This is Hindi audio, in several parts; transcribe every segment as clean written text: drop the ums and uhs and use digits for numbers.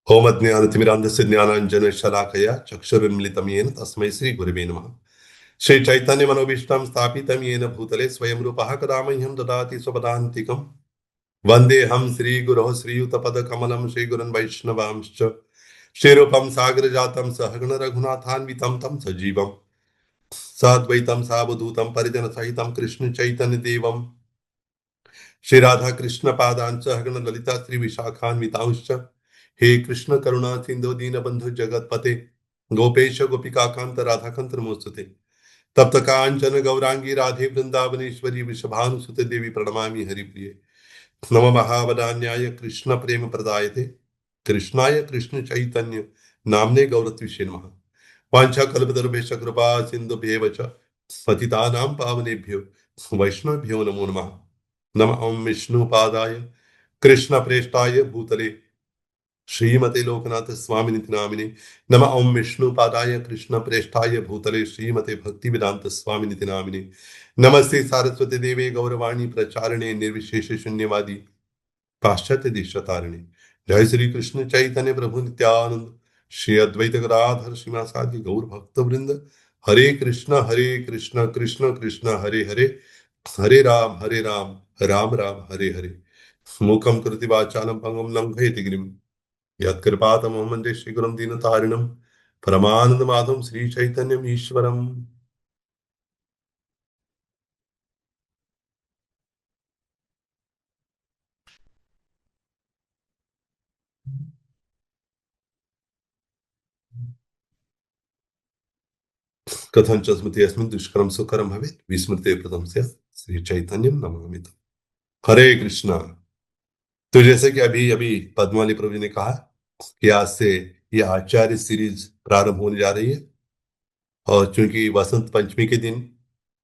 होमज्ञानतिमिरान्धस्य ज्ञानाञ्जनशलाकया चक्षुरुन्मिलितं येन तस्मै श्रीगुरवे नमः। श्रीचैतन्यमनोभीष्टं स्थापितं येन भूतले स्वयं रूपः कदा मह्यं ददाति स्वपदान्तिकम्। वन्देऽहं श्रीगुरोः श्रीयुतपदकमलं श्रीगुरुन् वैष्णवांश्च श्रीरूपं सागरजातं सहगण रघुनाथान्वितं तं सजीवं साद्वैतं सावधूतं परिजनसहितं कृष्णचैतन्यदेवं श्री राधा कृष्ण पादांच सहगण ललिता श्री विशाखान्वितांश्च हे कृष्ण करुणा सिंधु दीनबंधु जगतपते गोपेश गोपिका कांत राधाकांत नमोस्तुते तप्त कांचन गौरांगी राधे वृंदावनेश्वरी वृषभानुसुते देवी प्रणमामि हरिप्रिये नम महावदान्याय कृष्ण प्रेम प्रदायते कृष्णाय कृष्ण चैतन्य नामने गौरत्विषे नमः वाञ्छा कल्पतरुभ्यश्च कृपा सिन्धुभ्येव च पतितानां पावनेभ्यो वैष्णवेभ्यो नमो नमः। नमः ओं विष्णुपादाय कृष्णप्रेष्ठाय भूतले श्रीमते लोकनाथ स्वामिनिति नामिने नमः ओं विष्णुपादाय कृष्णप्रेष्ठाय भूतले श्रीमते भक्तिवेदांत स्वामिनिति नामिने नमस्ते सारस्वती देवे गौरवाणी प्रचारिणे निर्विशेष शून्यवादी पाश्चात्य देशतारिणे जय श्री कृष्ण चैतन्य प्रभु नित्यानंद श्री अद्वैत गदाधर श्रीवासादि गौर भक्त वृंद हरे कृष्ण कृष्ण कृष्ण हरे हरे हरे राम राम राम हरे हरे मूकं कृति वाचालं पंगुं लंघयति गिरिं यत्कृपातमहं वन्दे श्रीगुरुं दीनतारिणं परमानन्दमाधवं श्रीचैतन्यम् ईश्वरम्। कथञ्च स्मृति अस्मिन् दुष्करं सुकरं भवेत् विस्मृते प्रथम से श्रीचैतन्यं नमामि। हरे कृष्णा। तो जैसे कि अभी अभी पद्माली प्रभु जी ने कहा कि आज से ये आचार्य सीरीज प्रारंभ होने जा रही है और चूंकि वसंत पंचमी के दिन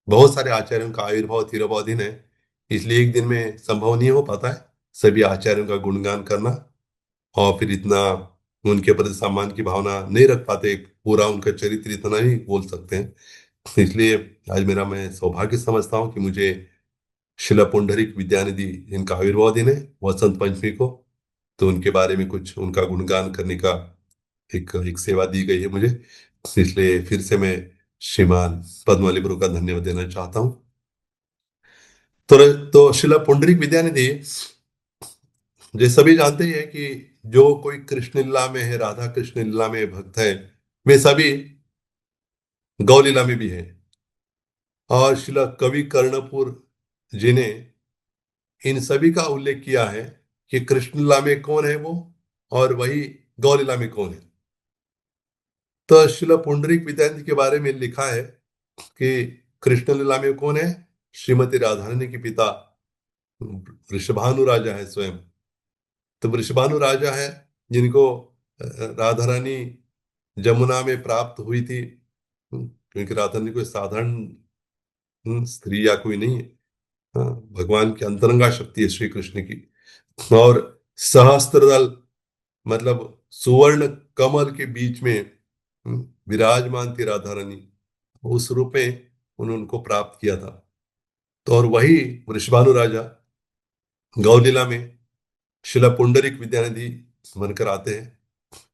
बहुत सारे आचार्यों का आविर्भाव तिरुभाव दिन है, इसलिए एक दिन में संभव नहीं हो पाता है सभी आचार्यों का गुणगान करना और फिर इतना उनके प्रति सम्मान की भावना नहीं रख पाते, पूरा उनका चरित्र इतना नहीं बोल सकते हैं। इसलिए आज मेरा मैं सौभाग्य समझता हूँ कि मुझे शिला पुंडरीक विद्यानिधि इनका आविर्भाव दिन है वसंत पंचमी को, तो उनके बारे में कुछ उनका गुणगान करने का एक एक सेवा दी गई है मुझे, इसलिए फिर से मैं श्रीमान पद्माली प्रभु का धन्यवाद देना चाहता हूँ। तो शिला पुंडरीक विद्यानिधि जो सभी जानते ही है कि जो कोई कृष्ण लीला में है, राधा कृष्ण लीला में भक्त है, वे सभी गौ लीला में भी है। और शिला कवि कर्णपुर जी ने इन सभी का उल्लेख किया है कि कृष्ण लीला में कौन है वो और वही गौ लीला में कौन है। तो शिला पुंडरीक विद्यानिधि के बारे में लिखा है कि कृष्ण लीला में कौन है, श्रीमती राधा रानी के पिता वृषभानु राजा है स्वयं। तो वृषभानु राजा है जिनको राधा रानी जमुना में प्राप्त हुई थी, क्योंकि राधा रानी कोई साधारण स्त्री या कोई नहीं है। हाँ, भगवान की अंतरंगा शक्ति है श्री कृष्ण की। और सहस्त्रदल मतलब सुवर्ण कमल के बीच में विराजमान थी राधा रानी, उस रूप में उन्होंने उनको प्राप्त किया था। तो और वही वृषभानु राजा गौलीला में शिला पुंडरीक विद्यानिधि बनकर आते हैं।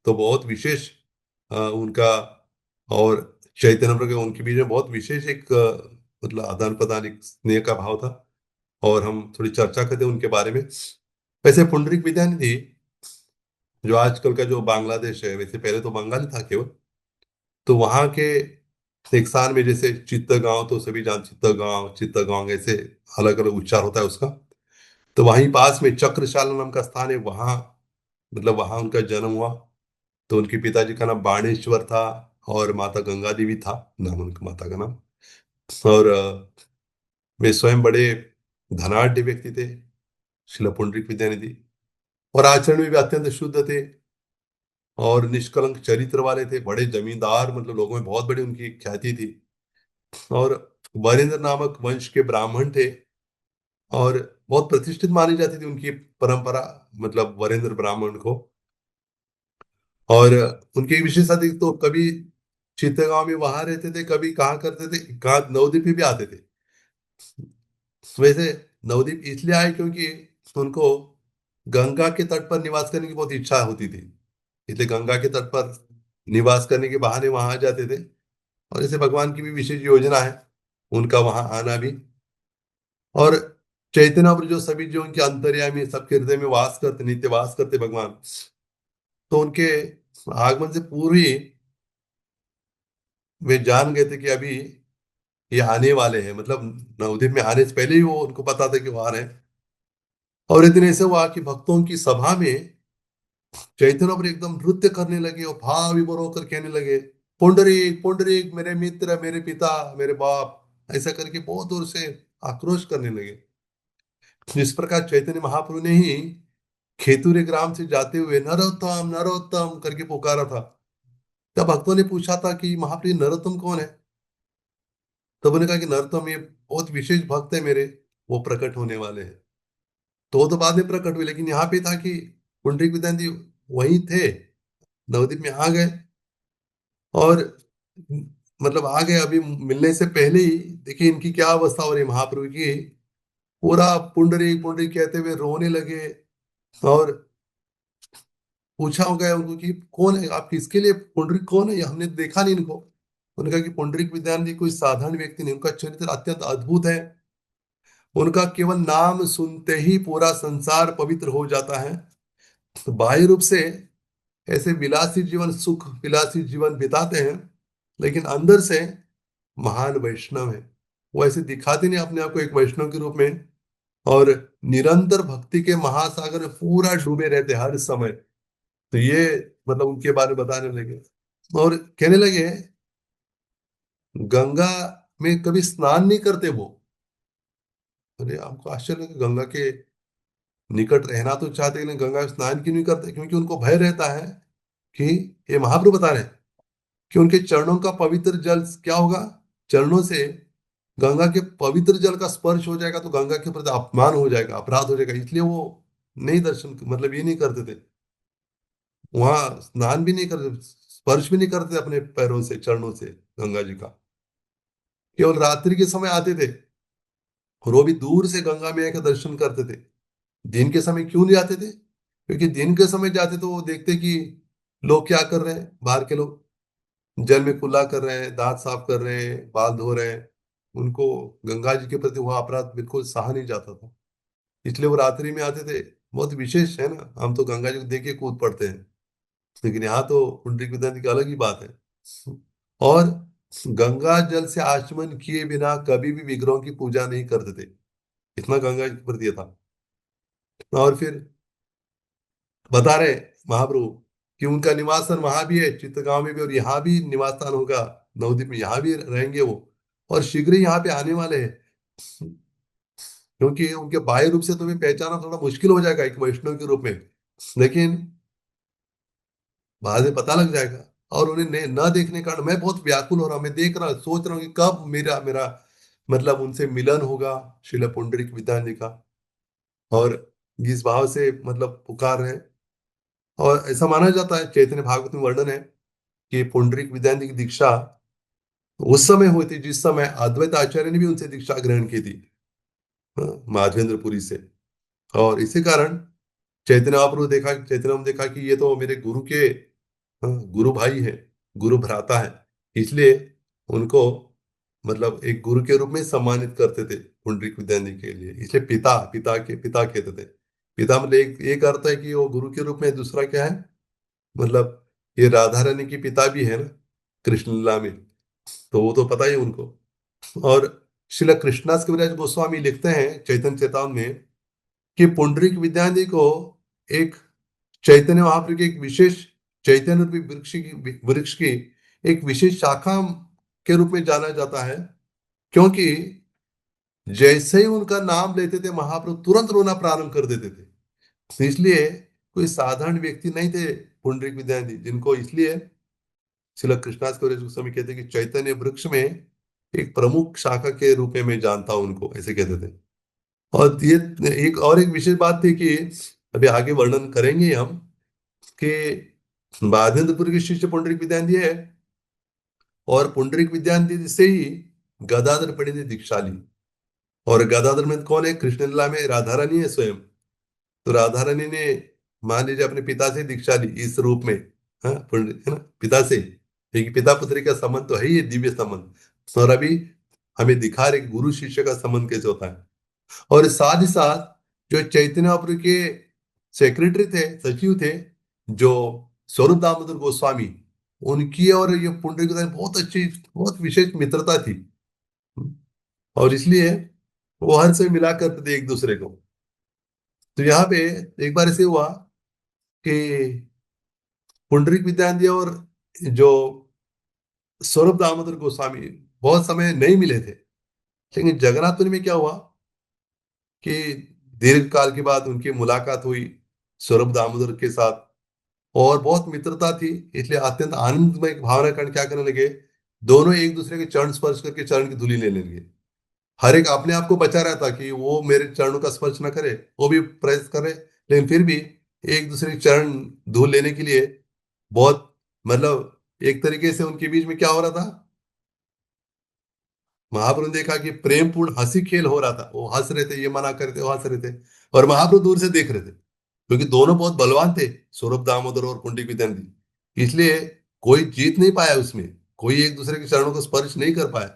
तो बहुत विशेष उनका और चैतन्य प्रभु के उनके बीच में बहुत विशेष एक मतलब आदान प्रदान, एक स्नेह का भाव था। और हम थोड़ी चर्चा करते हैं उनके बारे में। वैसे पुंडरीक विद्यानिधि जो आजकल का जो बांग्लादेश है, वैसे पहले तो बंगाली था केवल, तो वहां के एक स्थान में जैसे चित्तगांव, तो सभी जान चित्तगांव चित्तगांव ऐसे अलग अलग उच्चार होता है उसका। तो वहीं पास में चक्रशाला नाम का स्थान है, वहां मतलब वहां उनका जन्म हुआ। तो उनके पिताजी का नाम बाणेश्वर था और माता गंगा देवी था नाम उनका माता का नाम। और वे स्वयं बड़े धनाढ़ व्यक्ति थे शिला पुंडरीक विद्यानिधि, और आचरण में भी अत्यंत शुद्ध थे और निष्कलंक चरित्र वाले थे, बड़े जमींदार, मतलब लोगों में बहुत बड़ी उनकी ख्याति थी। और वरेंद्र नामक वंश के ब्राह्मण थे और बहुत प्रतिष्ठित मानी जाती थी उनकी परंपरा, मतलब वरेंद्र ब्राह्मण को। और उनकी विशेषता थी, तो कभी चित्तगांव में वहां रहते थे, कभी कहाँ करते थे, कहाँ नवद्वीप में भी आते थे। वैसे नवद्वीप इसलिए आए क्योंकि उनको गंगा के तट पर निवास करने की बहुत इच्छा होती थी। इसलिए गंगा के तट पर निवास करने के बहाने वहां आ जाते थे। और ऐसे भगवान की भी विशेष योजना है उनका वहां आना भी। और चैतन्य और जो सभी जो उनके अंतर्यामी सबके हृदय में वास करते, नित्य वास करते भगवान, तो उनके आगमन से पूर्व ही वे जान गए थे कि अभी ये आने वाले हैं, मतलब नवद्वीप में आने से पहले ही वो उनको पता था कि वो आ रहे हैं। और एक दिन ऐसे हुआ कि भक्तों की सभा में चैतन्य पर एकदम नृत्य करने लगे और भाव विभोर होकर कहने लगे, पुंडरीक पुंडरीक मेरे मित्र, मेरे पिता, मेरे बाप, ऐसा करके बहुत दूर से आक्रोश करने लगे। जिस प्रकार चैतन्य महाप्रभु ने ही खेतुरे ग्राम से जाते हुए नरोत्तम नरोत्तम करके पुकारा था, तब भक्तों ने पूछा था कि महाप्रभु नरोत्तम कौन है। तब उन्होंने कहा कि नरोत्तम ये बहुत विशेष भक्त है मेरे, वो प्रकट होने वाले हैं। तो वो तो बाद में प्रकट हुए, लेकिन यहाँ पे था कि पुंडरीक विद्यार्थी वहीं थे, नवद्वीप में आ गए। और मतलब आ गए अभी मिलने से पहले ही देखिए इनकी क्या अवस्था हो रही है महाप्रभु की। पूरा पुंडरीक पुंडरीक कहते हुए रोने लगे। और पूछा हो गया उनको कि कौन है आप, किसके लिए पुंडरीक कौन है, ये हमने देखा नहीं इनको। उन्होंने कहा कि पुंडरीक विद्यार्थी कोई साधारण व्यक्ति नहीं, उनका चरित्र अत्यंत अद्भुत है। उनका केवल नाम सुनते ही पूरा संसार पवित्र हो जाता है। तो बाह्य रूप से ऐसे विलासी जीवन, सुख विलासी जीवन बिताते हैं, लेकिन अंदर से महान वैष्णव है। वो ऐसे दिखाते नहीं अपने आप को एक वैष्णव के रूप में। और निरंतर भक्ति के महासागर में पूरा डूबे रहते हर समय। तो ये मतलब उनके बारे में बताने लगे। और कहने लगे गंगा में कभी स्नान नहीं करते वो। अरे हमको आश्चर्य लगा, गंगा के निकट रहना तो चाहते हैं, लेकिन गंगा में स्नान क्यों नहीं करते, क्योंकि उनको भय रहता है कि ये महाप्रभु बता रहे हैं कि उनके चरणों का पवित्र जल क्या होगा, चरणों से गंगा के पवित्र जल का स्पर्श हो जाएगा तो गंगा के प्रति अपमान हो जाएगा, अपराध हो जाएगा, इसलिए वो नहीं दर्शन, मतलब ये नहीं करते थे, वहां स्नान भी नहीं करते, स्पर्श भी नहीं करते अपने पैरों से, चरणों से गंगा जी का। केवल रात्रि के समय आते थे और वो भी दूर से गंगा मैया का दर्शन करते थे। दिन के समय क्यों नहीं आते थे, क्योंकि दिन के समय जाते तो वो देखते कि लोग क्या कर रहे हैं, बाहर के लोग जल में कुल्ला कर रहे हैं, दांत साफ कर रहे हैं, बाल धो रहे हैं। उनको गंगा जी के प्रति वह अपराध बिल्कुल सहा नहीं जाता था, इसलिए वो रात्रि में आते थे। बहुत विशेष है ना, हम तो गंगा जी को देख के कूद पड़ते हैं, लेकिन यहाँ तो पुंडरीक विद्यार्थी की अलग ही बात है। और गंगा जल से आचमन किए बिना कभी भी विग्रहों की पूजा नहीं करते थे, इतना गंगा जी के प्रति ये था। और फिर बता रहे महाप्रभु कि उनका निवास स्थान वहां भी है, चित्तगांव में भी, और यहाँ भी निवास स्थान होगा नवद्वीप में, यहाँ भी रहेंगे वो। और शीघ्र ही यहाँ पे आने वाले हैं, क्योंकि उनके बाह्य रूप से तो भी पहचाना थोड़ा मुश्किल हो जाएगा एक वैष्णव के रूप में, लेकिन बाद में पता लग जाएगा। और उन्हें न देखने का मैं बहुत व्याकुल हो रहा हूं, मैं देख रहा सोच रहा हूँ कि कब मेरा मेरा मतलब उनसे मिलन होगा, श्रील पुंडरीक विद्यार्थी का। और इस भाव से मतलब पुकार है। और ऐसा माना जाता है, चैतन्य भागवत में वर्णन है कि पुंडरीक विद्यार्थी की दीक्षा उस समय हुई थी जिस समय अद्वैत आचार्य ने भी उनसे दीक्षा ग्रहण की थी, माधवेंद्रपुरी से। और इसी कारण चैतन्य महाप्रभु देखा, चैतन्य ने देखा कि ये तो मेरे गुरु के गुरु भाई है, गुरु भ्राता है, इसलिए उनको मतलब एक गुरु के रूप में सम्मानित करते थे पुंडरीक विद्यार्थी के लिए। इसलिए पिता, पिता के पिता कहते थे। पिता मतलब एक अर्थ है कि वो गुरु के रूप में, दूसरा क्या है, मतलब ये राधा रानी की पिता भी है ना कृष्ण लीला में, तो वो तो पता ही है उनको। और श्रील कृष्णास कविराज गोस्वामी लिखते हैं चैतन्य चेतावन में कि पुंडरीक विद्यार्थी को एक चैतन्य महाप्रभु की एक विशेष चैतन्य रूपी वृक्ष की एक विशेष शाखा के रूप में जाना जाता है, क्योंकि जैसे ही उनका नाम लेते थे महाप्रभु तुरंत रोना प्रारंभ कर देते थे। तो इसलिए कोई साधारण व्यक्ति नहीं थे पुंडरीक विद्यार्थी, जिनको इसलिए श्रील कृष्णास कविराज गोस्वामी कहते हैं कि चैतन्य वृक्ष में एक प्रमुख शाखा के रूप में मैं जानता हूं उनको, ऐसे कहते थे। और ये एक और एक विशेष बात थी कि अभी आगे वर्णन करेंगे हम कि बाधेंद्रपुर के शिष्य पुंडरीक विद्यार्थी है, और पुंडरीक विद्यार्थी से ही गदाधर पंडित ने दीक्षा ली। और गदाधर में कौन है, कृष्ण लीला में राधा रानी है स्वयं। तो राधा रानी ने मान लीजिए अपने पिता से दीक्षा ली इस रूप में, हाँ, है ना, पिता से, क्योंकि पिता पुत्री का संबंध तो है ही ये दिव्य संबंध। और अभी हमें दिखा रहे कि गुरु शिष्य का संबंध कैसे होता है। और साथ ही साथ जो चैतन्य महाप्रभु के सेक्रेटरी थे, सचिव थे, जो स्वरूप दामोदर गोस्वामी, उनकी और ये पुंडरीक गोस्वामी बहुत अच्छी, बहुत विशेष मित्रता थी। और इसलिए वो हर से मिला करते थे एक दूसरे को। तो यहाँ पे एक बार ऐसे हुआ कि पुंडरीक विद्यार्थी और जो स्वरूप दामोदर गोस्वामी बहुत समय नहीं मिले थे। लेकिन जगन्नाथपुरी में क्या हुआ कि दीर्घ काल के बाद उनकी मुलाकात हुई स्वरूप दामोदर के साथ, और बहुत मित्रता थी। इसलिए अत्यंत आनंदमय भावना कारण क्या करने लगे, दोनों एक दूसरे के चरण स्पर्श करके चरण की धूलि लेने लगे। हर एक अपने आप को बचा रहा था कि वो मेरे चरणों का स्पर्श ना करे, वो भी प्रयास करे, लेकिन फिर भी एक दूसरे के चरण धूल लेने के लिए बहुत, मतलब एक तरीके से उनके बीच में क्या हो रहा था, महाप्रभु ने देखा कि प्रेमपूर्ण हंसी खेल हो रहा था। वो हंस रहे थे, ये मना करते, वो हंस रहे थे, और महाप्रभु दूर से देख रहे थे, क्योंकि दोनों बहुत बलवान थे, सौरभ दामोदर और पुंडलिक विद्यार्थी। इसलिए कोई जीत नहीं पाया उसमें, कोई एक दूसरे के चरणों को स्पर्श नहीं कर पाया।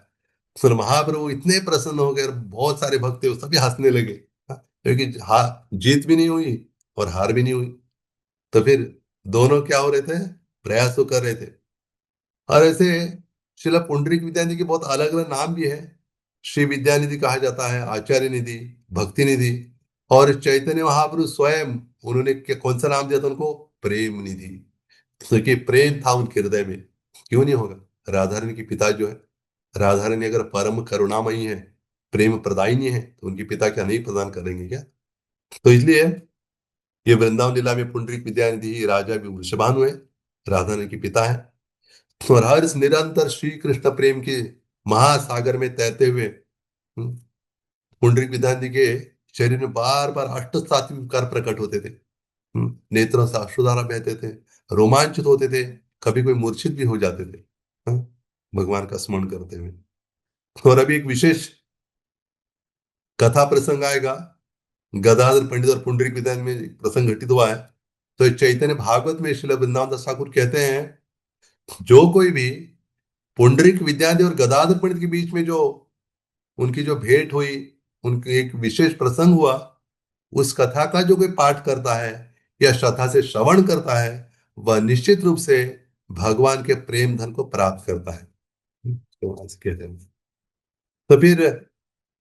फिर महाप्रभु इतने प्रसन्न हो गए और बहुत सारे भक्त थे वो सभी हंसने लगे। हाँ, क्योंकि जीत भी नहीं हुई और हार भी नहीं हुई। तो फिर दोनों क्या हो रहे थे, प्रयास तो कर रहे थे। और ऐसे शिला पुंडरीक विद्यानिधि के बहुत अलग अलग नाम भी है। श्री विद्यानिधि कहा जाता है, आचार्य निधि, भक्ति निधि। और चैतन्य महाप्रभु स्वयं, उन्होंने कौन सा नाम दिया था उनको, प्रेम निधि। क्योंकि प्रेम था उनके हृदय में, क्यों नहीं होगा। राधा रानी के पिता जो है, राधा रानी अगर परम करुणामयी है, प्रेम प्रदायिनी है, तो उनके पिता क्या नहीं प्रदान करेंगे क्या। तो इसलिए ये वृंदावन लीला में पुंडरीक विद्यानिधि राजा भी वृषभानु है, राधा रानी के पिता है। और हर इस निरंतर श्री कृष्ण प्रेम के महासागर में तैरते हुए हम्म, पुंडरीक विद्यानिधि के शरीर में बार बार अष्ट सात्विक विकार प्रकट होते थे। नेत्रों से अश्रुधारा बहते थे, रोमांचित होते थे, कभी कोई मूर्छित भी हो जाते थे, हम्म, भगवान का स्मरण करते हुए। और अभी एक विशेष कथा प्रसंग आएगा, गदाधर पंडित और पुंडरीक विद्यानिधि में एक प्रसंग घटित हुआ है। तो चैतन्य भागवत में श्रील वृंदावन दास ठाकुर कहते हैं, जो कोई भी पुंडरीक विद्यानिधि और गदाधर पंडित के बीच में जो उनकी जो भेंट हुई, उनके एक विशेष प्रसंग हुआ, उस कथा का जो कोई पाठ करता है या श्रद्धा से श्रवण करता है, वह निश्चित रूप से भगवान के प्रेम धन को प्राप्त करता है। तो ऐसे कहते हैं। तो फिर,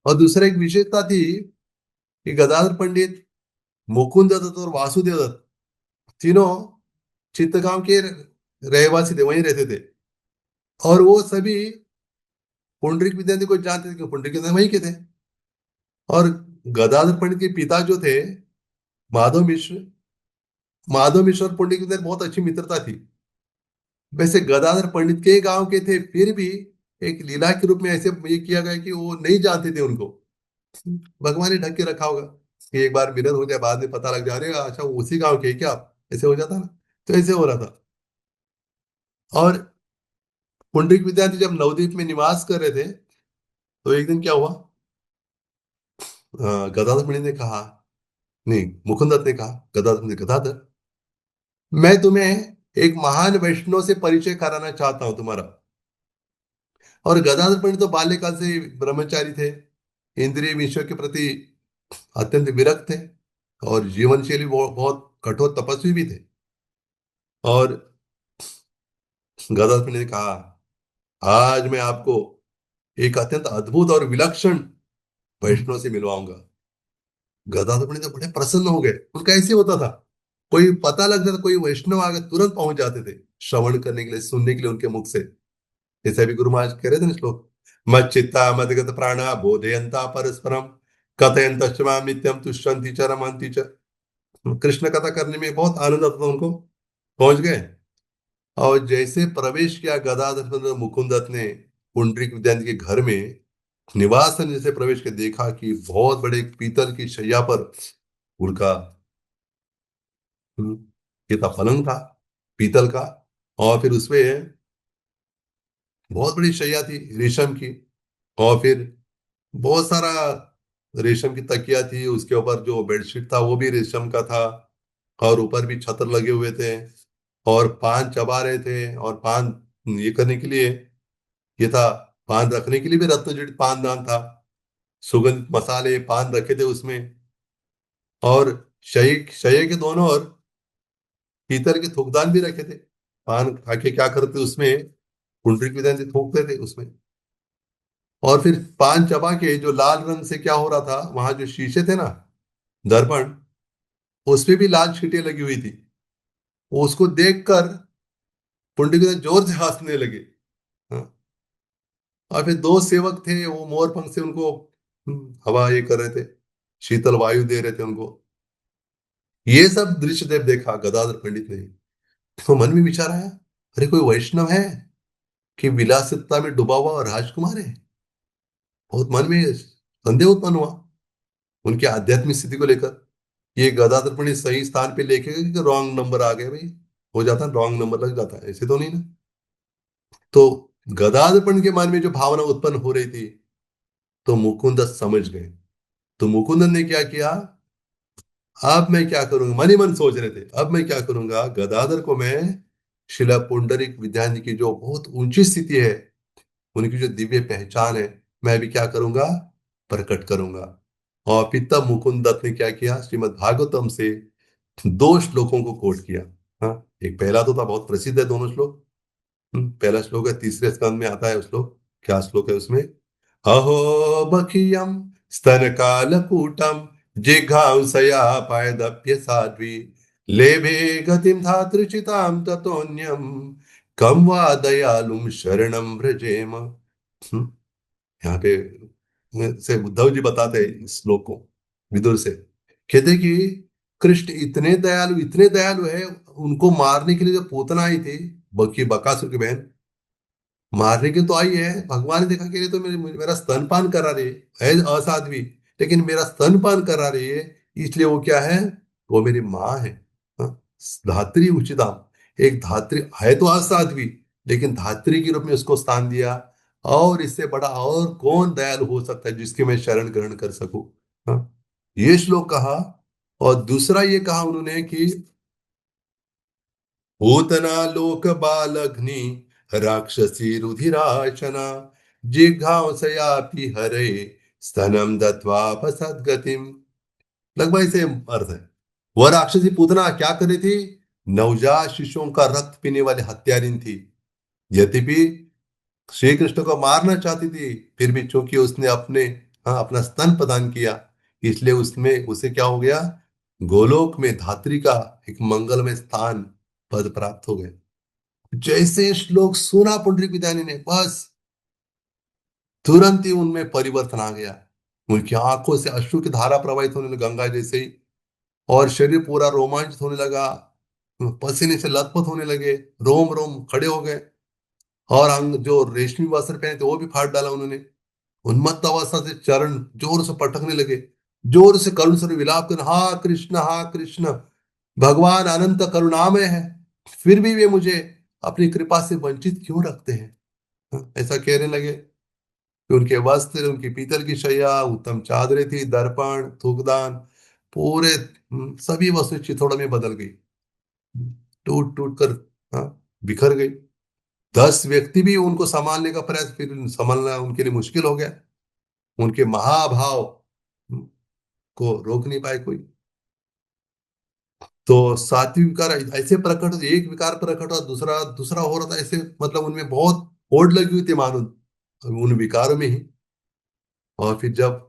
और दूसरा एक विशेषता थी कि गदाधर पंडित, मुकुंद दत्त और वासुदेव दत्त तीनों चित्तगांव के रहवासी थे, वहीं रहते थे। और वो सभी पुंडरीक विद्यार्थी को जानते थे कि पुंडरीक विद्यार्थी वहीं के थे। और गदाधर पंडित के पिता जो थे, माधव मिश्र, माधव मिश्र और पंडित की बहुत अच्छी मित्रता थी। वैसे गदाधर पंडित के गांव के थे, फिर भी एक लीला के रूप में ऐसे ये किया गया कि वो नहीं जानते थे उनको। भगवान ने ढक के रखा होगा कि एक बार मिलन हो जाए, बाद में पता लग जा रहे अच्छा वो उसी गांव के हैं क्या आप, ऐसे हो जाता ना। तो ऐसे हो रहा था। और पुंडरीक विद्यार्थी जब नवद्वीप में निवास कर रहे थे, तो एक दिन क्या हुआ, गदाधर पंडित ने कहा, नहीं, मुकुंदत ने कहा, गदाधर ने, गदाधर, मैं तुम्हें एक महान वैष्णव से परिचय कराना चाहता हूं तुम्हारा। और गदाधर पंडित तो बाल्यकाल से ही ब्रह्मचारी थे, इंद्रिय विषयों के प्रति अत्यंत विरक्त थे, और जीवन शैली बहुत बहुत कठोर तपस्वी भी थे। और गदाधर पंडित ने कहा, आज मैं आपको एक अत्यंत अद्भुत और विलक्षण वैष्णव से मिलवाऊंगा। गदाधर पंडित तो बड़े प्रसन्न हो गए। उनका ऐसे होता था, कोई पता लग जाता, कोई वैष्णव आगे तुरंत पहुंच जाते थे श्रवण करने के लिए, सुनने के लिए उनके मुख से। जैसे अभी गुरु महाराज कह रहे थे ना श्लोक, मच्चित्ता मदगत प्राणा बोधयंता परस्परम कथयंत माम नित्यम तुष्यंति च रमन्ति च। कृष्ण कथा करने में बहुत आनंद आता था उनको। पहुंच गए, और जैसे प्रवेश किया गदाधर मुकुंदत ने पुंडरीक विद्यार्थी के घर में, निवास ने जैसे प्रवेश के देखा कि बहुत बड़े एक पीतल की शैया पर उनका ये था, पलंग था पीतल का। और फिर उसमें बहुत बड़ी शैया थी रेशम की। और फिर बहुत सारा रेशम की तकिया थी, उसके ऊपर जो बेडशीट था वो भी रेशम का था। और ऊपर भी छतर लगे हुए थे। और पान चबा रहे थे, और पान ये करने के लिए, ये था, पान रखने के लिए भी रत्नजड़ित पानदान था, सुगंधित मसाले पान रखे थे उसमें। और शय शय के दोनों ओर पीतल के थूकदान भी रखे थे। पान खा के क्या करते उसमें, पुंडरीक विधान से थूकते थे उसमें। और फिर पान चबा के जो लाल रंग से क्या हो रहा था, वहां जो शीशे थे ना, दर्पण, उसपे भी लाल छींटे लगी हुई थी। वो उसको देखकर पुंडरीक विधान जोर से हंसने लगे। हाँ। और फिर दो सेवक थे, वो मोर पंख से उनको हवा ये कर रहे थे, शीतल वायु दे रहे थे उनको। ये सब दृश्य देव देखा गदाधर पंडित ने। तो मन में विचार आया, अरे कोई वैष्णव है कि विलासितता में डूबा हुआ राजकुमार है। बहुत मन में संदेह उत्पन्न हुआ उनकी आध्यात्मिक स्थिति को लेकर। ये गदाधर पंडित सही स्थान पे लेके गए कि रॉन्ग नंबर आ गए भाई, हो जाता है रॉन्ग नंबर लग जाता है, ऐसे तो नहीं ना। तो गदाधर पंडित के मन में जो भावना उत्पन्न हो रही थी, तो मुकुंद समझ गए। तो मुकुंदन ने क्या किया, अब मैं क्या करूंगा, मन ही मन सोच रहे थे, अब मैं क्या करूंगा, गदाधर को मैं शिला पुंडरीक विद्यान की जो बहुत ऊंची स्थिति है, उनकी जो दिव्य पहचान है, मैं भी क्या करूंगा, प्रकट करूंगा। और फिर तब मुकुंद दत्त ने क्या किया, श्रीमद् भागवतम से दो श्लोकों को कोट किया। हाँ, एक पहला तो था, बहुत प्रसिद्ध है दोनों श्लोक। पहला श्लोक है, तीसरे स्कंद में आता है वो श्लोक। क्या श्लोक है उसमें, अहो बखियम स्तन कालकूटम जिघांसया पायदप्य साध्वी लेभे गतिम धातृचिताम ततोन्यम कम वा दयालुम शरणम व्रजेम। यहाँ पे से उद्धव जी बताते हैं इस श्लोक को विदुर से। कहते कि कृष्ण इतने दयालु है, उनको मारने के लिए जो पूतना आई थी, बकी बकासुर की बहन, मारने की तो आई है, भगवान ने देखा कि ये तो मेरा स्तनपान करा रही है असाध्वी, लेकिन मेरा स्तनपान करा रही है, इसलिए वो क्या है, वो मेरी माँ है। हाँ, धात्री उचिताम, एक धात्री है तो असाध्वी, लेकिन धात्री के रूप में उसको स्थान दिया। और इससे बड़ा और कौन दयालु हो सकता है जिसकी मैं शरण ग्रहण कर सकूं। हाँ, ये श्लोक कहा। और दूसरा ये कहा उन्होंने कि पूतना लोक बालग्नि राक्षसी रुधिराशना जिघांसयापि हरे स्तनम दत्वापसद्गतिम। लगभग ऐसे अर्थ है। वह राक्षसी पूतना क्या कर रही थी, नवजात शिशुओं का रक्त पीने वाली हत्यारिन थी। यद्यपि श्री कृष्ण को मारना चाहती थी, फिर भी चूंकि उसने अपना स्तन प्रदान किया, इसलिए उसमें उसे क्या हो गया, गोलोक में धात्री का एक मंगलमय स्थान पद प्राप्त हो गया। जैसे श्लोक सुना पुंडरीक विद्यानी ने, बस तुरंत ही उनमें परिवर्तन आ गया। उनकी आंखों से अश्रु की धारा प्रवाहित होने लगी गंगा जैसे ही, और शरीर पूरा रोमांचित होने लगा, पसीने से लथपथ होने लगे, रोम रोम खड़े हो गए। और अंग जो रेशमी वस्त्र पहने थे वो भी फाड़ डाला उन्होंने। उन्मत्त अवस्था से चरण जोर से पटकने लगे, जोर से करुण स्वर विलाप कर, हा कृष्ण, भगवान अनंत करुणामय है, फिर भी वे मुझे अपनी कृपा से वंचित क्यों रखते हैं। ऐसा कहने लगे कि उनके वस्त्र, उनकी पीतल की शैया, उत्तम चादरें थी, दर्पण, थूकदान, पूरे सभी वस्तु चिथौड़ में बदल गई, टूट टूट कर, हाँ, बिखर गई। 10 व्यक्ति भी उनको संभालने का प्रयास, फिर संभालना उनके लिए मुश्किल हो गया। उनके महाभाव को रोक नहीं पाए कोई। तो सात्विक विकार ऐसे प्रकट, एक विकार प्रकट हुआ, दूसरा दूसरा हो रहा था, ऐसे मतलब उनमें बहुत होड़ लगी हुई थी मानो उन विकारों में ही। और फिर जब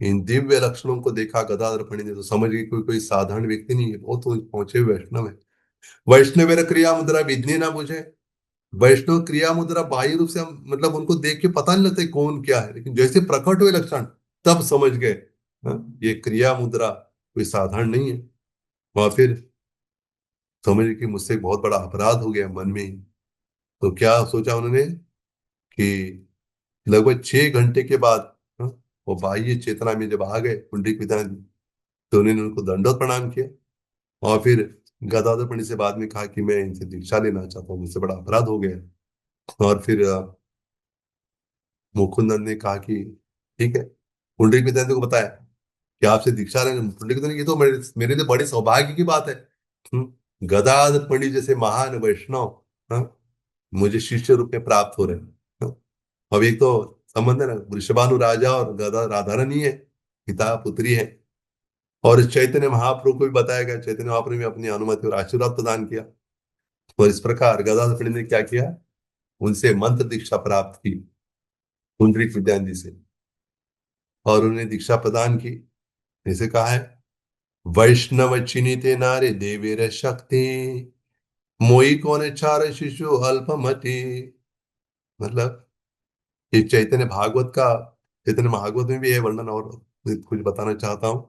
इन दिव्य लक्षणों को देखा गदाधर पंडित ने, तो समझ गए कोई कोई साधारण व्यक्ति नहीं है, बहुत पहुंचे हुए वैष्णव है। वैष्णव क्रिया मुद्रा विधि ना बुझे। वैष्णव क्रिया मुद्रा बाह्य रूप से हम मतलब उनको देख के पता नहीं लगता कौन क्या है, लेकिन जैसे प्रकट हुए लक्षण, तब समझ गए, हाँ, ये क्रिया मुद्रा कोई साधारण नहीं है। और फिर समझ कि मुझसे एक बहुत बड़ा अपराध हो गया मन में ही। तो क्या सोचा उन्होंने कि लगभग 6 घंटे के बाद, हाँ, वो बाह्य चेतना में जब आ गए पुंडरीक विधान जी, तो उन्होंने उनको दंडवत प्रणाम किया। और फिर गदाधर पंडित से बाद में कहा कि मैं इनसे दीक्षा लेना चाहता हूँ, मुझसे बड़ा अपराध हो गया। और फिर मुकुंदन ने कहा कि ठीक है। पुंडरीक विधान को बताया कि आपसे दीक्षा लेना, पुंडरीक विधान, ये तो मेरे मेरे लिए बड़े सौभाग्य की बात है। गदाधर पंडित जैसे महान वैष्णव, हाँ, मुझे शिष्य रूप में प्राप्त हो रहे हैं, हाँ। अब एक तो संबंध है ना, वृषभानु राजा और गदा राधा रानी है, पिता पुत्री है। और चैतन्य महाप्रभु को भी बताया गया, चैतन्य महाप्रभु ने भी अपनी अनुमति और आशीर्वाद प्रदान किया। और इस प्रकार गदाधर पंडित ने क्या किया, उनसे मंत्र दीक्षा प्राप्त की, पुंडरीक विद्यानिधि से, और उन्हें दीक्षा प्रदान की। जैसे कहा है, वैष्णव चिन्हिते नारे देवीर शक्ति, मोई कौन चार शिशु अल्पमति। मतलब ये चैतन्य भागवत का, चैतन्य भागवत में भी है वर्णन, और कुछ बताना चाहता हूं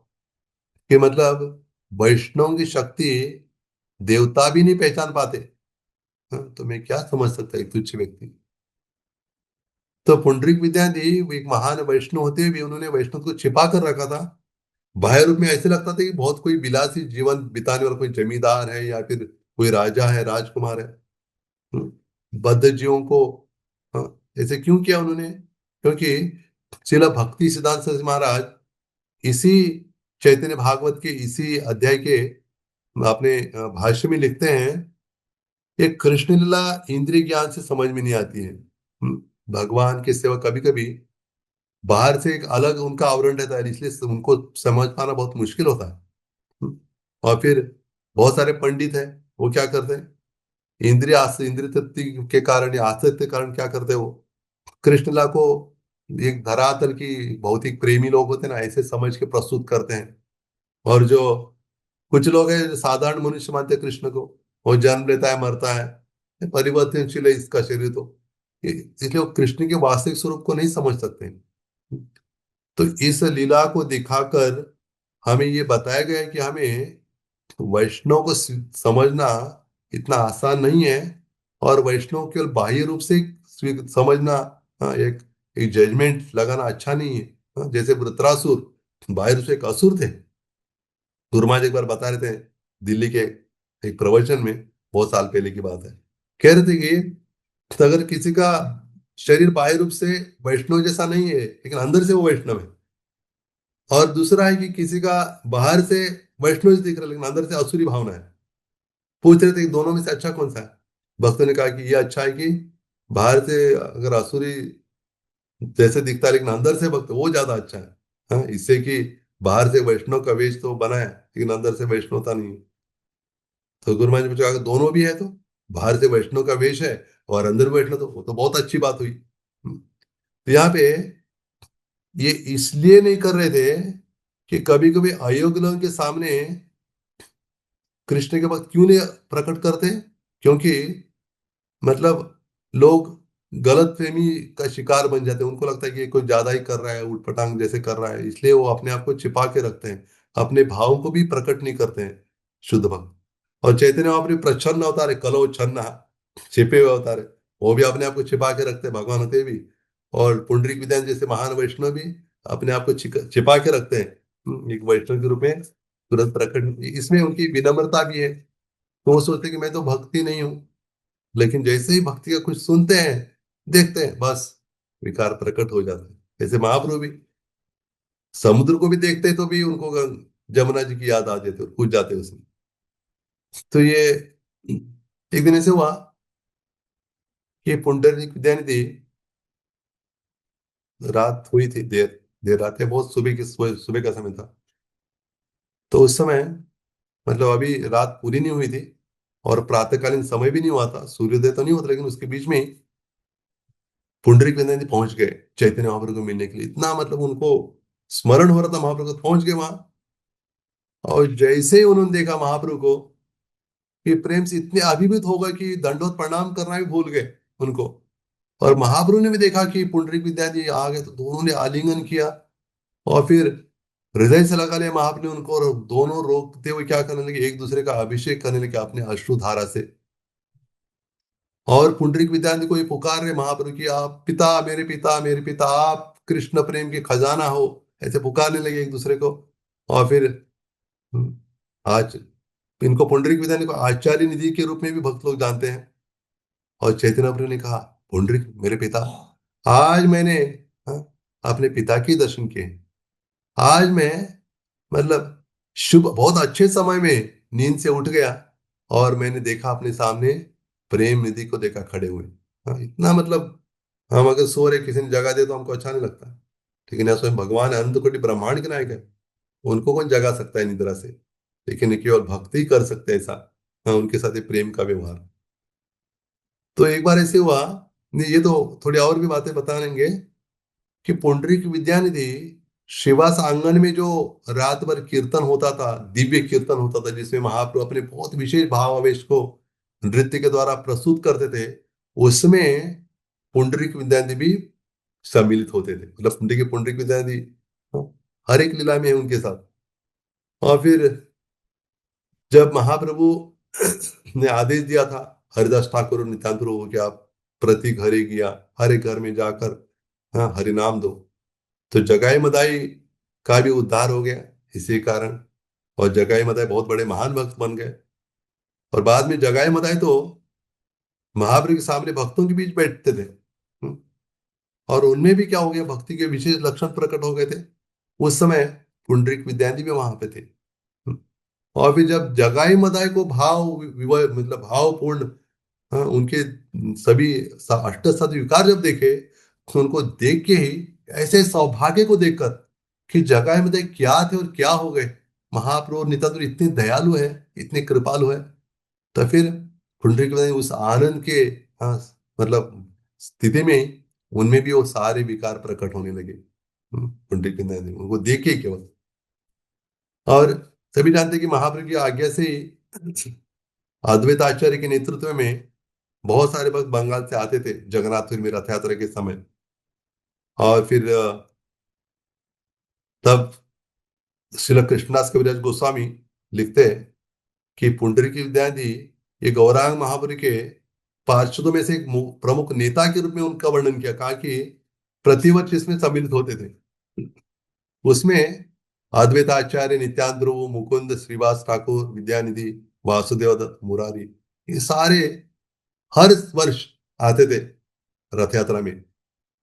कि मतलब वैष्णव की शक्ति देवता भी नहीं पहचान पाते। हाँ, तो मैं क्या समझ सकता एक तुच्छ व्यक्ति। तो पुंडरीक विद्यार्थी वो एक महान वैष्णव होते हुए भी उन्होंने वैष्णव को छिपा कर रखा था। बाह्य रूप में ऐसे लगता था कि बहुत कोई विलासी जीवन बिताने वाला कोई जमींदार है या फिर कोई राजा है, राजकुमार है। हम्म, बद्ध जीवों को, हाँ, ऐसे क्यों किया उन्होंने? क्योंकि शिला भक्ति सिद्धांत सरस्वती महाराज इसी चैतन्य भागवत के इसी अध्याय के अपने भाष्य में लिखते हैं, ये कृष्ण लीला इंद्रिय ज्ञान से समझ में नहीं आती है। भगवान के सेवा कभी कभी बाहर से एक अलग उनका आवरण रहता है, इसलिए उनको समझ पाना बहुत मुश्किल होता है। हम्म, और फिर बहुत सारे पंडित हैं, वो क्या करते हैं, इंद्रिय तृप्ति के कारण या आसक्ति के कारण क्या करते हैं, वो कृष्णला को एक धरातल की भौतिक प्रेमी लोग होते हैं ना, ऐसे समझ के प्रस्तुत करते हैं। और जो कुछ लोग हैं जो साधारण मनुष्य मानते हैं कृष्ण को, वो जन्म लेता है मरता है, ये परिवर्तनशील है इसका शरीर, तो इसलिए वो कृष्ण के वास्तविक स्वरूप को नहीं समझ सकते। तो इस लीला को दिखाकर हमें ये बताया गया है कि हमें वैष्णव को समझना इतना आसान नहीं है। और वैष्णव केवल बाह्य रूप से समझना, हाँ, एक जजमेंट लगाना अच्छा नहीं है। हाँ, जैसे वृत्रासुर बाह्य रूप से एक असुर थे। गुरुमा जी एक बार बता रहे थे दिल्ली के एक प्रवचन में, बहुत साल पहले की बात है, कह रहे थे कि अगर किसी का शरीर बाह्य रूप से वैष्णव जैसा नहीं है लेकिन अंदर से वो वैष्णव है, और दूसरा है कि किसी का बाहर से वैष्णव जैसा दिख रहा है लेकिन अंदर से असुरी भावना है, पूछ रहे थे कि दोनों में से अच्छा कौन सा है। भक्तों ने कहा कि ये अच्छा है कि बाहर से अगर असुरी जैसे दिखता है लेकिन अंदर से भक्त, वो ज्यादा अच्छा है। हाँ, इससे कि बाहर से वैष्णव का वेश तो बना है लेकिन अंदर से वैष्णवता नहीं है। तो गुरु महाराज ने पूछा अगर दोनों भी है तो, बाहर से वैष्णव का वेश है और अंदर वैष्णव, तो वो तो बहुत अच्छी बात हुई। तो यहाँ पे ये इसलिए नहीं कर रहे थे कि कभी कभी अयोग्य लोगों के सामने कृष्ण के भक्त क्यों नहीं प्रकट करते, क्योंकि मतलब लोग गलत फहमी का शिकार बन जाते हैं, उनको लगता है कि ये कोई ज्यादा ही कर रहा है, उठपटांग जैसे कर रहा है, इसलिए वो अपने आप को छिपा के रखते हैं, अपने भावों को भी प्रकट नहीं करते हैं शुद्ध भक्त। और चैतन्य महाप्रभु प्रच्छन्न अवतार है, कलो छन्न, छिपे हुए अवतार है, वो भी अपने आप को छिपा के रखते हैं, भगवान होते भी। और पुंडरीक विद्यान जैसे महान वैष्णव भी अपने आप को छिपा के रखते हैं, एक वैष्णव के रूप में तुरंत प्रकट, इसमें उनकी विनम्रता भी है। तो वो सोचते हैं कि मैं तो भक्ति नहीं हूँ, लेकिन जैसे ही भक्ति का कुछ सुनते हैं, देखते हैं, बस विकार प्रकट हो जाता है। जैसे महाप्रभु भी समुद्र को भी देखते हैं तो भी उनको जमुना जी की याद आ जाती है और कूद जाते हैं उसमें। तो ये एक दिन ऐसे हुआ कि पुंडरीक विद्यानिधि, रात हुई थी, देर देर रात है, बहुत सुबह की सुबह सुबह का समय था। तो उस समय मतलब अभी रात पूरी नहीं हुई थी और प्रातःकालीन समय भी नहीं हुआ था, सूर्योदय तो नहीं होता, लेकिन उसके बीच में ही पुंडरीक विद्यानिधि पहुंच गए चैतन्य महाप्रभु को मिलने के लिए। इतना मतलब उनको स्मरण हो रहा था महाप्रभु को, पहुंच गए वहां। और जैसे ही उन्होंने देखा महाप्रभु को, कि प्रेम से इतने अभिभूत हो गए कि दंडोत प्रणाम करना भी भूल गए उनको। और महाप्रभु ने भी देखा कि पुंडरीक विद्यार्थी आ गए, तो दोनों ने आलिंगन किया और फिर हृदय से लगा लिया महाप्रभु ने उनको, और दोनों रोकते हुए क्या करने लगे, एक दूसरे का अभिषेक करने लगे अपने अश्रु धारा से। और पुंडरीक विद्यार्थी को ये पुकार रहे महाप्रभु की, आप पिता, मेरे पिता, मेरे पिता, आप कृष्ण प्रेम के खजाना हो, ऐसे पुकारने लगे एक दूसरे को। और फिर हम्म, आज इनको पुंडरीक विद्यार्थी को आचार्य निधि के रूप में भी भक्त लोग जानते हैं। और चैतन्य प्रभु ने कहा, पुंडरीक मेरे पिता, आज मैंने, हाँ, अपने पिता के दर्शन किए। आज मैं मतलब शुभ बहुत अच्छे समय में नींद से उठ गया और मैंने देखा अपने सामने प्रेम निधि को देखा खड़े हुए। हाँ, इतना मतलब हम अगर सो रहे किसी ने जगा दे तो हमको अच्छा नहीं लगता, लेकिन यह स्वयं भगवान है, अनंत कोटि ब्रह्मांड के नायक है, उनको कौन जगा सकता है निद्रा से? लेकिन ये केवल भक्ति ही कर सकते हैं ऐसा। हाँ, उनके साथ ये प्रेम का व्यवहार। तो एक बार ऐसे हुआ, नहीं ये तो थोड़ी और भी बातें बता लेंगे, कि पुंडरीक विद्यानिधि शिवास आंगन में जो रात भर कीर्तन होता था, दिव्य कीर्तन होता था, जिसमें महाप्रभु अपने बहुत विशेष भाव आवेश को नृत्य के द्वारा प्रस्तुत करते थे, उसमें पुंडरीक विद्यानिधि भी सम्मिलित होते थे। मतलब पुंडरीक विद्यानिधि हर एक लीला में है उनके साथ। और फिर जब महाप्रभु ने आदेश दिया था हरिदास ठाकुर और नित्यानंद प्रभु को कि आप प्रति घरे गया, हर एक घर में जाकर हाँ हरिनाम दो, तो जगाई मदाई का भी उद्धार हो गया इसी कारण। और जगाई मदाई बहुत बड़े महान भक्त बन गए। और बाद में जगाई मदाई तो महाप्रभु के सामने भक्तों के बीच बैठते थे। और उनमें भी क्या हो गया, भक्ति के विशेष लक्षण प्रकट हो गए थे। उस समय पुंडरीक विद्यार्थी भी वहां पे थे। और फिर जब जगाई मदाई को मतलब भावपूर्ण, हाँ, उनके सभी अष्टसद विकार जब देखे, तो उनको देख के ही ऐसे सौभाग्य को देखकर कि जगाए मदाई क्या थे और क्या हो गए, महाप्रभु और नित्यानंद इतने दयालु है, इतने कृपालु है। तो फिर पुंडरीक मदाई उस आनंद के, हाँ, मतलब स्थिति में उनमें भी वो सारे विकार प्रकट होने लगे। पुंडरीक मदाई उनको देख के ही केवल। और सभी जानते हैं कि महाप्रभु की आज्ञा से ही अद्वैत आचार्य के नेतृत्व में बहुत सारे भक्त बंगाल से आते थे जगन्नाथपुरी में रथ यात्रा के समय। और फिर तब श्रील कृष्णदास कविराज गोस्वामी लिखते हैं कि पुंडरीक विद्यार्थी ये गौरांग महापुरी के पार्षदों में से एक प्रमुख नेता के रूप में उनका वर्णन किया, कहा कि प्रतिवर्ष इसमें सम्मिलित होते थे। उसमें अद्वैत आचार्य, नित्यानंद प्रभु, मुकुंद, श्रीवास ठाकुर, विद्यानिधि, वासुदेव दत्त, मुरारी, ये सारे हर वर्ष आते थे रथ यात्रा में।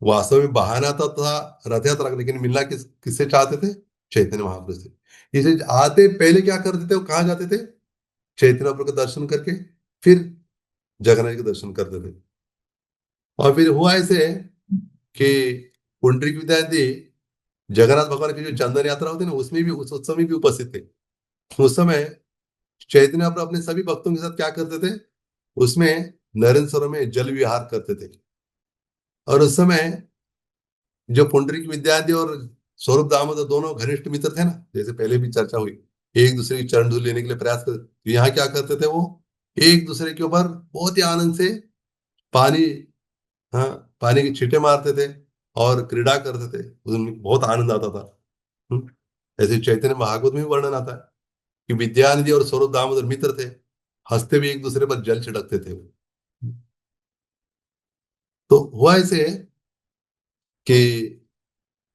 वास्तव में बहाना तो था रथ यात्रा का, लेकिन मिलना किससे चाहते थे? चैतन्य महाप्रभु से। इसे आते पहले क्या करते थे, वो कहाँ जाते थे? चैतन्य महाप्रभु का दर्शन करके फिर जगन्नाथ जी के दर्शन करते थे। और फिर हुआ ऐसे कि पुंडरीक विद्यार्थी जगन्नाथ भगवान की जो चंदन यात्रा होती है ना, उसमें भी उस उत्सव में भी उपस्थित थे। उस समय चैतन्य महाप्रभु अपने सभी भक्तों के साथ क्या करते थे, उसमें नरेंद्र सरोवर में जल विहार करते थे। और उस समय जो पुंडरीक विद्यार्थी और सौरभ दामोदर दोनों घनिष्ठ मित्र थे ना, जैसे पहले भी चर्चा हुई, एक दूसरे की चरण धूल लेने के लिए प्रयास करते, तो यहाँ क्या करते थे वो, एक दूसरे के ऊपर बहुत ही आनंद से पानी, हाँ, पानी की छींटे मारते थे और क्रीड़ा करते थे, उसमें बहुत आनंद आता था। हम्म। ऐसे चैतन्य महाभागवत में भी वर्णन आता है कि विद्यानिधि और सौरभ दामोदर मित्र थे, हंसते भी एक दूसरे पर जल छिड़कते थे। तो हुआ ऐसे कि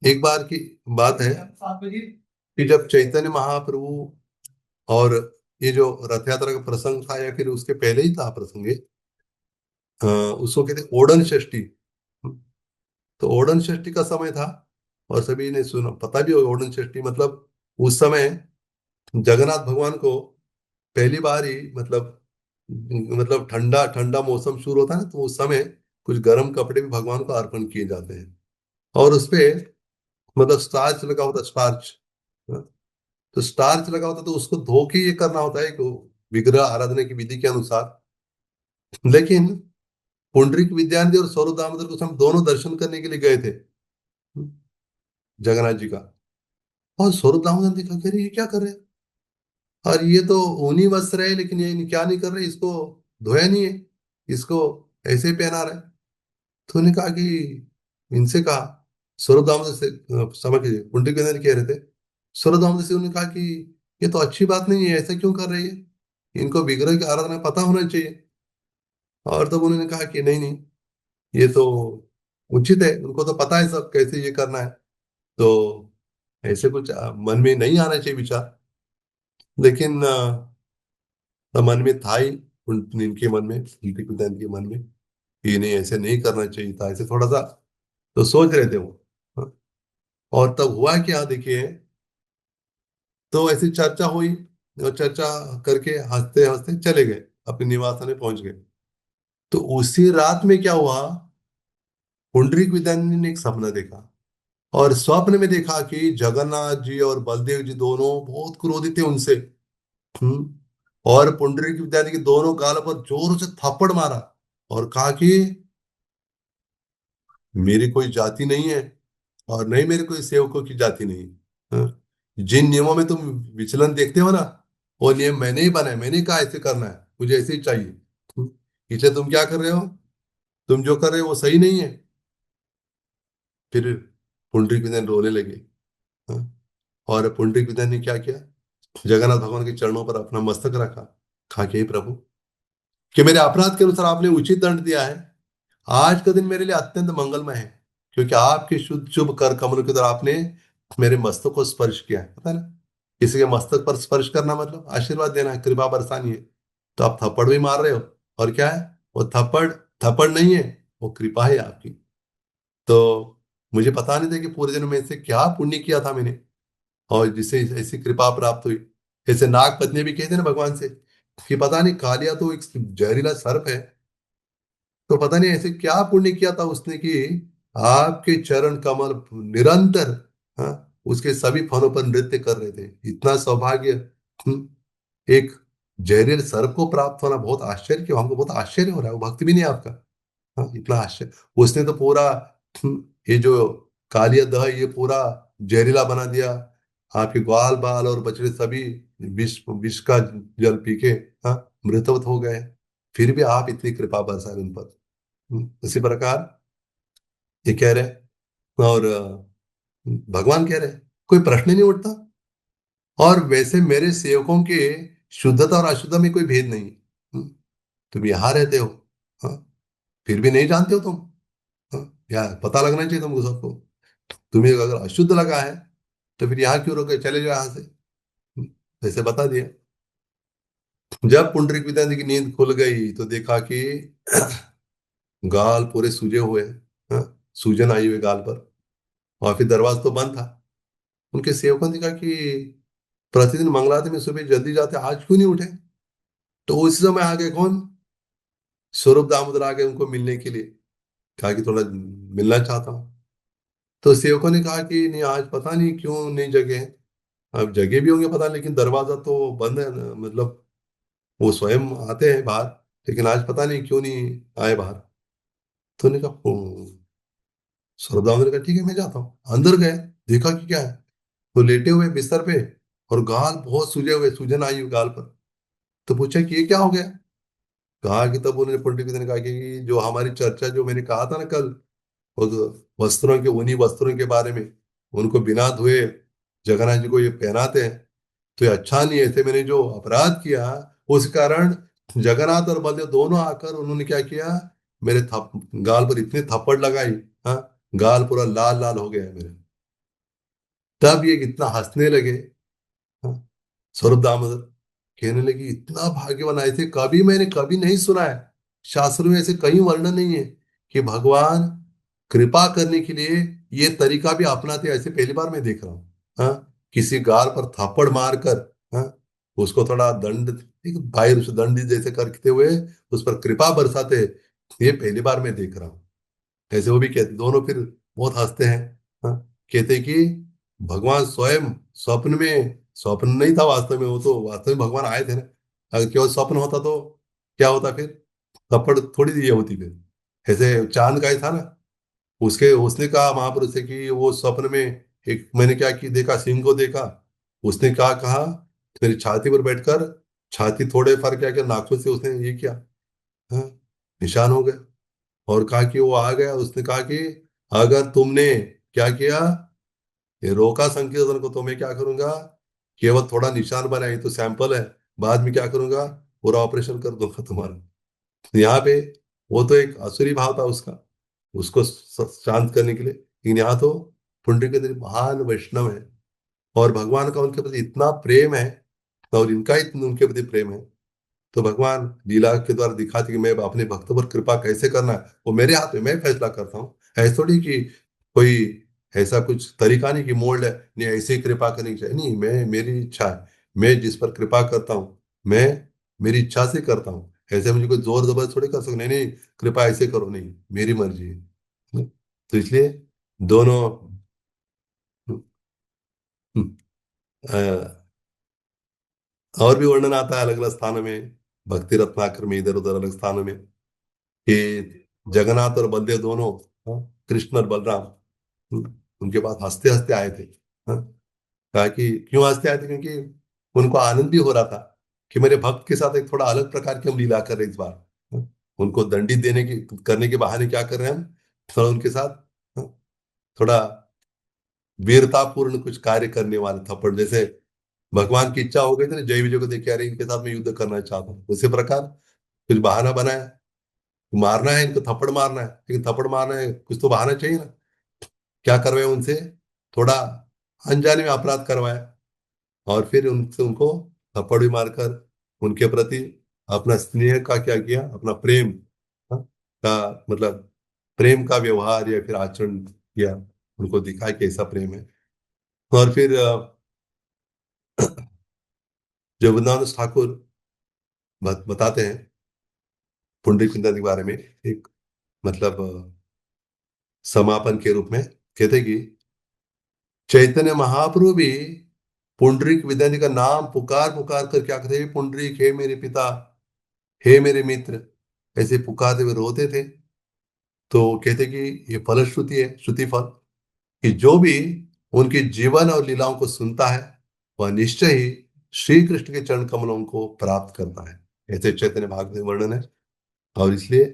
एक बार की बात है कि जब चैतन्य महाप्रभु और ये जो रथ यात्रा का प्रसंग था, या फिर उसके पहले ही था प्रसंग ये, उसको कहते ओडन षष्ठी। तो ओडन षष्ठी का समय था, और सभी ने सुना, पता भी होगा ओडन षष्ठी मतलब उस समय जगन्नाथ भगवान को पहली बार ही मतलब ठंडा ठंडा मौसम शुरू होता है ना, तो उस समय कुछ गर्म कपड़े भी भगवान को अर्पण किए जाते हैं। और उसपे मतलब स्टार्च लगा होता है, स्टार्च। तो स्टार्च लगा होता है, तो उसको धो के ये करना होता है कि विग्रह आराधना की विधि के अनुसार। लेकिन पुंडरीक विद्यार्थी और सौरभ दामोदर को हम दोनों दर्शन करने के लिए गए थे जगन्नाथ जी का। और सौरभ दामोदर देखा कह रहे ये क्या कर रहे हैं, और ये तो ऊनी वस्त्र है, लेकिन ये क्या नहीं कर रहे, इसको धोया नहीं है, इसको ऐसे ही पहना रहे। तो उन्होंने कहा कि इनसे कहा, सौरभ दामोदर से समझ लीजिए पुंडरीक विद्यार्थी कह रहे थे, सौरभ दामोदर से उन्होंने कहा कि ये तो अच्छी बात नहीं है, ऐसा क्यों कर रही है, इनको विग्रह की आराधना पता होना चाहिए। और तब उन्होंने कहा कि नहीं नहीं, ये तो उचित है, उनको तो पता है सब कैसे ये करना है, तो ऐसे कुछ मन में नहीं आना चाहिए विचार। लेकिन तब मन में था ही, इनके मन में, इनके पिता के मन में, कि इन्हें ऐसे नहीं करना चाहिए था, ऐसे थोड़ा सा तो सोच रहे थे वो। हाँ। और तब हुआ क्या देखिए, तो ऐसी चर्चा हुई, और चर्चा करके हंसते हंसते चले गए, अपने निवास में पहुंच गए। तो उसी रात में क्या हुआ, पुंडरीक विद्यानी ने एक सपना देखा, और स्वप्न में देखा कि जगन्नाथ जी और बलदेव जी दोनों बहुत क्रोधित थे उनसे। हम्म और पुंडरीक विद्यानी के दोनों गाल पर जोर से थप्पड़ मारा, और कहा कि मेरी कोई जाति नहीं है, और नहीं मेरे कोई सेवकों की जाति नहीं। हाँ? जिन नियमों में तुम विचलन देखते हो ना, वो नियम मैंने ही बनाए, मैंने ही कहा ऐसे करना है, मुझे ऐसे ही चाहिए। हम्म? इसलिए तुम क्या कर रहे हो, तुम जो कर रहे हो वो सही नहीं है। फिर पुंडरीक विद्या रोने लगे। हाँ? और पुंडरीक विद्या ने क्या किया, जगन्नाथ भगवान के चरणों पर अपना मस्तक रखा, कहा कि हे प्रभु, कि मेरे अपराध के अनुसार आपने उचित दंड दिया है। आज का दिन मेरे लिए अत्यंत मंगलमय है, क्योंकि आपके शुद्ध शुभ कर कमल के द्वारा आपने मेरे मस्तक को स्पर्श किया है। पता है ना, किसी के मस्तक पर स्पर्श करना मतलब आशीर्वाद देना है, कृपा बरसानी है। तो आप थप्पड़ भी मार रहे हो, और क्या है वो, थप्पड़ थप्पड़ नहीं है, वो कृपा है आपकी। तो मुझे पता नहीं था कि पूरे जन्म में से क्या पुण्य किया था मैंने, और जिससे ऐसी कृपा प्राप्त हुई। जैसे नाग पत्नी भी कहते हैं ना भगवान से कि पता नहीं, कालिया तो एक जहरीला सर्प है, तो पता नहीं ऐसे क्या पुण्य किया था उसने कि आपके चरण कमल निरंतर, हाँ, उसके सभी फनों पर नृत्य कर रहे थे। इतना सौभाग्य, एक जहरीले सर्प को प्राप्त होना, बहुत आश्चर्य, क्यों हमको बहुत आश्चर्य हो रहा है, वो भक्त भी नहीं है आपका। हाँ, इतना आश्चर्य, उसने तो पूरा, ये जो कालिया दह ये पूरा जहरीला बना दिया। आपके ग्वाल बाल और बछड़े सभी विष विष का जल पी के, हाँ, मृतवत हो गए। फिर भी आप इतनी कृपा बरसा रहे उन पर। उसी प्रकार ये कह रहे हैं, और भगवान कह रहे हैं, कोई प्रश्न ही नहीं उठता, और वैसे मेरे सेवकों के शुद्धता और अशुद्धता में कोई भेद नहीं। तुम यहाँ रहते हो, हाँ, फिर भी नहीं जानते हो तुम। हाँ, यार पता लगना चाहिए तुमको सबको। तुम्हें अगर अशुद्ध लगा है तो फिर यहाँ क्यों रोके, चले जाओ यहाँ से। वैसे बता दिया। जब पुंडरीक विद्यार्थी की नींद खुल गई तो देखा कि गाल पूरे सूजे हुए हैं, हाँ, सूजन आई हुई गाल पर, और फिर दरवाजा तो बंद था। उनके सेवकों ने कहा कि प्रतिदिन मंगलाते में सुबह जल्दी जाते, आज क्यों नहीं उठे। तो उस समय आ गए कौन, स्वरूप दामोदर आ गए उनको मिलने के लिए, कहा कि थोड़ा मिलना चाहता हूँ। तो सेवकों ने कहा कि नहीं, आज पता नहीं क्यों नहीं जगे हैं। अब जगे भी होंगे पता नहीं, लेकिन दरवाजा तो बंद है ना, मतलब वो स्वयं आते हैं बाहर, लेकिन आज पता नहीं क्यों नहीं आए बाहर। तो उन्होंने कहा स्वरूप दामोदर ने कहा ठीक है मैं जाता हूँ। अंदर गए, देखा कि क्या है, तो लेटे हुए बिस्तर पे, और गाल बहुत सूजे हुए, सूजन आई हुई गाल पर। तो पूछा कि ये क्या हो गया। कहा कि तब उन्होंने पंडित ने कहा कि जो हमारी चर्चा जो मैंने कहा था ना कल, उस वस्त्रों के, उन्हीं वस्त्रों के बारे में, उनको बिना धोए जगन्नाथ जी को ये पहनाते हैं, तो ये अच्छा नहीं है। ऐसे मैंने जो अपराध किया उस कारण जगन्नाथ और बलदेव दोनों आकर उन्होंने क्या किया, मेरे गाल पर इतनी थप्पड़ लगाई, हाँ, गाल पूरा लाल लाल हो गया है मेरे। तब ये इतना हंसने लगे। हाँ, सौरभ दामोदर कहने लगी, इतना भाग्यवान ऐसे कभी मैंने कभी नहीं सुना है, शास्त्रों में ऐसे कहीं वर्णन नहीं है कि भगवान कृपा करने के लिए ये तरीका भी अपनाते, ऐसे पहली बार मैं देख रहा हूँ। हाँ, किसी गाल पर थप्पड़ मारकर, हाँ, उसको थोड़ा दंड, एक भाई उस दंड जैसे करते हुए उस पर कृपा बरसाते, ये पहली बार मैं देख रहा हूँ। ऐसे वो भी कहते, दोनों फिर बहुत हंसते हैं। हाँ, कहते कि भगवान स्वयं स्वप्न में, स्वप्न नहीं था वास्तव में, वो तो वास्तव में भगवान आए थे ना। अगर केवल स्वप्न होता तो क्या होता फिर, थप्पड़ थोड़ी दी होती फिर। ऐसे चांद का ही था ना, उसके उसने कहा महापुरुष से कि वो स्वप्न में एक मैंने क्या कि देखा, सिंह को देखा। उसने क्या कहा, मेरी छाती पर बैठकर छाती थोड़े फर क्या क्या नाखून से उसने ये किया, हाँ, निशान हो गए। और कहा कि वो आ गया, उसने कहा कि अगर तुमने क्या किया, ये रोका संकीर्तन को, तो मैं क्या करूंगा, केवल थोड़ा निशान बनाए तो सैंपल है, बाद में क्या करूंगा, पूरा ऑपरेशन कर दूंगा तुम्हारा। तो यहाँ पे वो तो एक असुरी भाव था उसका, उसको शांत करने के लिए, लेकिन यहाँ तो पुंडरीक महान वैष्णव है, और भगवान का उनके प्रति इतना प्रेम है, और इनका इतना उनके प्रति प्रेम है। तो भगवान लीला के द्वारा दिखाते कि मैं अपने भक्तों पर कृपा कैसे करना है वो मेरे हाथ में, मैं फैसला करता हूँ। ऐसा थोड़ी कि कोई ऐसा कुछ तरीका नहीं कि मोल्ड है, नहीं ऐसे ही कृपा करनी चाहिए, नहीं, मैं, मेरी इच्छा है। मैं जिस पर कृपा करता हूँ, मैं मेरी इच्छा से करता हूँ। ऐसे मुझे कोई जोर जबरदस्त थोड़ी कर सकते, नहीं नहीं कृपा ऐसे करो, नहीं, मेरी मर्जी है। तो इसलिए दोनों अ, और भी वर्णन आता है अलग अलग स्थानों में, भक्ति रत्नाकर में, इधर उधर अलग स्थानों में, कि जगन्नाथ और बलदेव दोनों, हाँ, कृष्ण और बलराम, उनके पास हंसते हंसते आए थे। हाँ, कहा कि क्यों हंसते आए थे, क्योंकि उनको आनंद भी हो रहा था कि मेरे भक्त के साथ एक थोड़ा अलग प्रकार की हम लीला कर रहे हैं इस बार। हाँ, उनको दंडित देने की करने के बहाने क्या कर रहे हैं हम, थोड़ा उनके साथ, हाँ, थोड़ा वीरतापूर्ण कुछ कार्य करने वाले थप्पड़, जैसे भगवान की इच्छा हो गई थी ना जय विजय को देख के, अरे इनके साथ मैं युद्ध करना चाहता हूँ, उसी प्रकार कुछ बहाना बनाया, मारना है इनको, थप्पड़ मारना है, लेकिन थप्पड़ मारना है कुछ तो बहाना चाहिए ना। क्या करवाया उनसे, थोड़ा अनजाने में अपराध करवाया, और फिर उनसे उनको थप्पड़ भी मारकर उनके प्रति अपना स्नेह का क्या किया, अपना प्रेम, हाँ, का मतलब प्रेम का व्यवहार या फिर आचरण किया, उनको दिखाया कि ऐसा प्रेम है। और फिर जगन्नाथ ठाकुर बताते हैं पुंडरीक विद्या के बारे में, एक मतलब समापन के रूप में कहते कि चैतन्य महाप्रभु भी पुंडरीक विद्यार्थी का नाम पुकार पुकार कर क्या कहते, "हे पुंडरीक, हे मेरे पिता, हे मेरे मित्र", ऐसे पुकारते हुए रोते थे। तो कहते कि ये फलश्रुति है, श्रुति फल, कि जो भी उनके जीवन और लीलाओं को सुनता है वह निश्चय ही श्री कृष्ण के चरण कमलों को प्राप्त करता है। ऐसे चैतन्य भागवत में वर्णन है। और इसलिए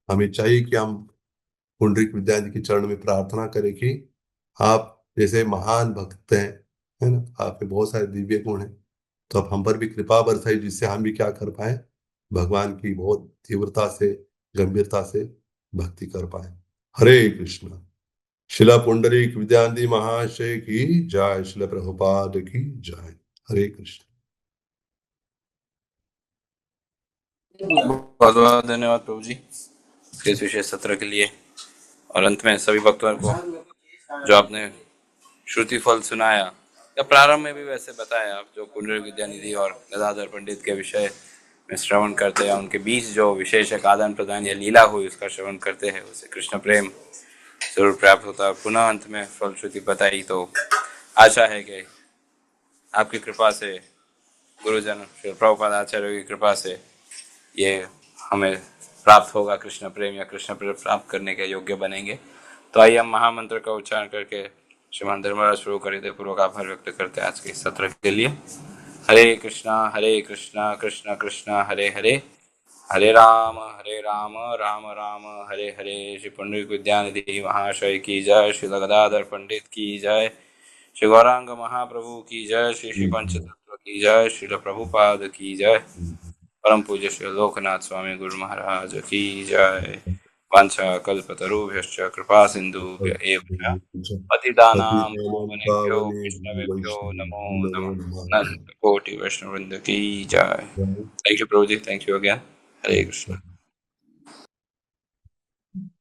हमें चाहिए कि हम पुंडरीक विद्यार्थी के चरण में प्रार्थना करें कि आप जैसे महान भक्त हैं, है ना, आप में बहुत सारे दिव्य गुण हैं, तो आप हम पर भी कृपा बरसाई, जिससे हम भी क्या कर पाए, भगवान की बहुत तीव्रता से, गंभीरता से भक्ति कर पाए। हरे कृष्ण। शिला पुंडरीक विद्यार्थी महाशय की जय, शिला प्रभुपाद की जय। हरे कृष्ण। बहुत बहुत धन्यवाद प्रभु जी इस विशेष सत्र के लिए। और अंत में सभी भक्तों को जो आपने श्रुति फल सुनाया या प्रारंभ में भी वैसे बताया, आप जो पुंडरीक विद्यानिधि और गदाधर पंडित के विषय में श्रवण करते हैं, उनके बीच जो विशेष एक आदान प्रदान या लीला हुई उसका श्रवण करते हैं, उससे कृष्ण प्रेम जरूर प्राप्त होता है। पुनः अंत में फलश्रुति बताई, तो आशा है कि आपकी कृपा से, गुरुजन श्री प्रभुपाद आचार्य की कृपा से ये हमें प्राप्त होगा, कृष्ण प्रेम या कृष्ण प्रेम प्राप्त करने के योग्य बनेंगे। तो आइए हम महामंत्र का उच्चारण करके श्रीमान धर्मराज शुरू हृदय पूर्वक आभार व्यक्त करते हैं आज के सत्र के लिए। हरे कृष्णा कृष्ण कृष्ण हरे हरे, हरे राम राम राम हरे हरे। श्री पुंडरीक विद्यानिधि महाशय की जय, श्री गदाधर पंडित की जय, श्री गौरांग महाप्रभु की जय, श्री श्री पंचतत्व की जय, श्री प्रभुपाद की जय, परम पूज्य श्री लोकनाथ स्वामी गुरु महाराज की जय। वांछा कल्पतरुभ्यश्च कृपा सिंधुभ्य एव च पतितानां पावनेभ्यो वैष्णवेभ्यो नमो नमः। अनंत कोटि वैष्णव वृंद की जय। थैंक यू प्रभु जी, thank you again. Hare Krishna.